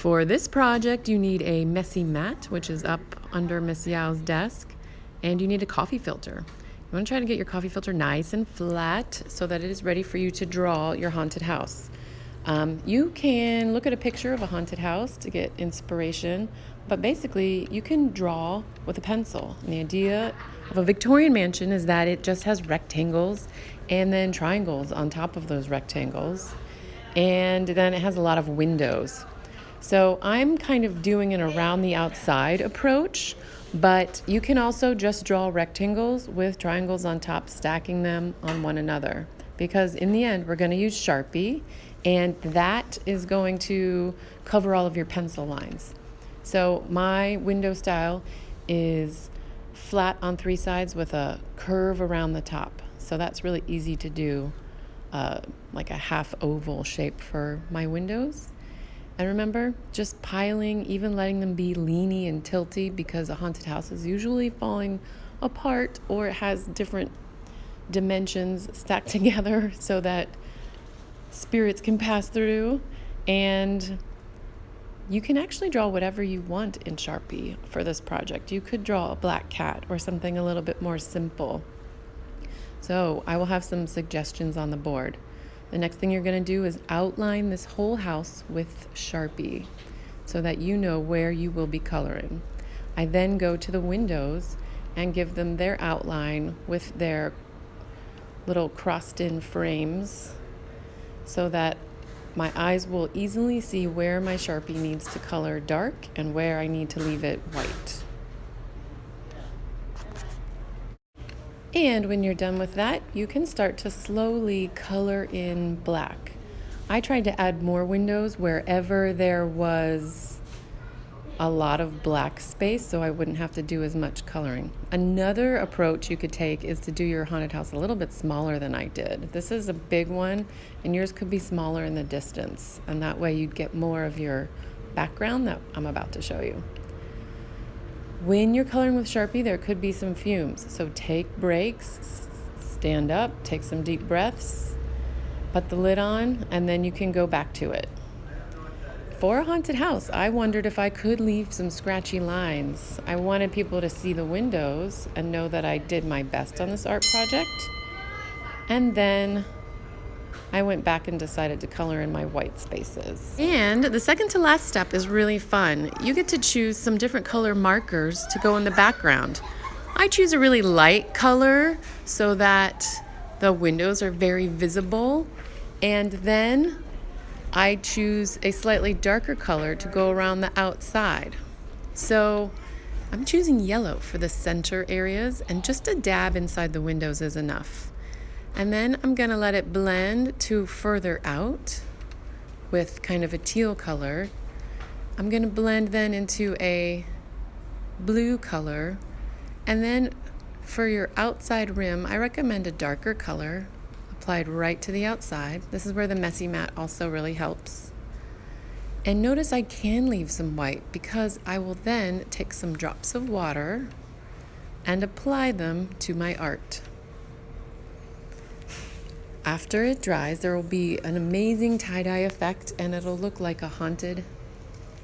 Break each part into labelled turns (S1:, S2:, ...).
S1: For this project, you need a messy mat, which is up under Miss Yao's desk, and you need a coffee filter. You want to try to get your coffee filter nice and flat so that it is ready for you to draw your haunted house. You can look at a picture of a haunted house to get inspiration, but basically you can draw with a pencil. And the idea of a Victorian mansion is that it just has rectangles and then triangles on top of those rectangles, and then it has a lot of windows. So I'm kind of doing an around the outside approach, but you can also just draw rectangles with triangles on top, stacking them on one another. Because in the end, we're going to use Sharpie, and that is going to cover all of your pencil lines. So my window style is flat on three sides with a curve around the top. So that's really easy to do, like a half oval shape for my windows. And remember, just piling, even letting them be leany and tilty, because a haunted house is usually falling apart or it has different dimensions stacked together so that spirits can pass through. And you can actually draw whatever you want in Sharpie for this project. You could draw a black cat or something a little bit more simple. So I will have some suggestions on the board. The next thing you're going to do is outline this whole house with Sharpie so that you know where you will be coloring. I then go to the windows and give them their outline with their little crossed-in frames so that my eyes will easily see where my Sharpie needs to color dark and where I need to leave it white. And when you're done with that, you can start to slowly color in black. I tried to add more windows wherever there was a lot of black space so I wouldn't have to do as much coloring. Another approach you could take is to do your haunted house a little bit smaller than I did. This is a big one, and yours could be smaller in the distance, and that way you'd get more of your background that I'm about to show you. When you're coloring with Sharpie, there could be some fumes. So take breaks, stand up, take some deep breaths, put the lid on, and then you can go back to it. For a haunted house, I wondered if I could leave some scratchy lines. I wanted people to see the windows and know that I did my best on this art project. And then I went back and decided to color in my white spaces. And the second to last step is really fun. You get to choose some different color markers to go in the background. I choose a really light color so that the windows are very visible. And then I choose a slightly darker color to go around the outside. So I'm choosing yellow for the center areas, and just a dab inside the windows is enough. And then I'm going to let it blend to further out with kind of a teal color. I'm going to blend then into a blue color. And then for your outside rim, I recommend a darker color applied right to the outside. This is where the messy mat also really helps. And notice I can leave some white because I will then take some drops of water and apply them to my art. After it dries, there will be an amazing tie-dye effect, and it'll look like a haunted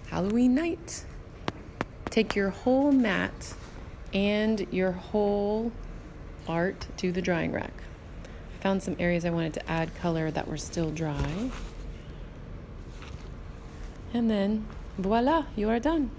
S1: Halloween night. Take your whole mat and your whole art to the drying rack. I found some areas I wanted to add color that were still dry. And then, voila, you are done.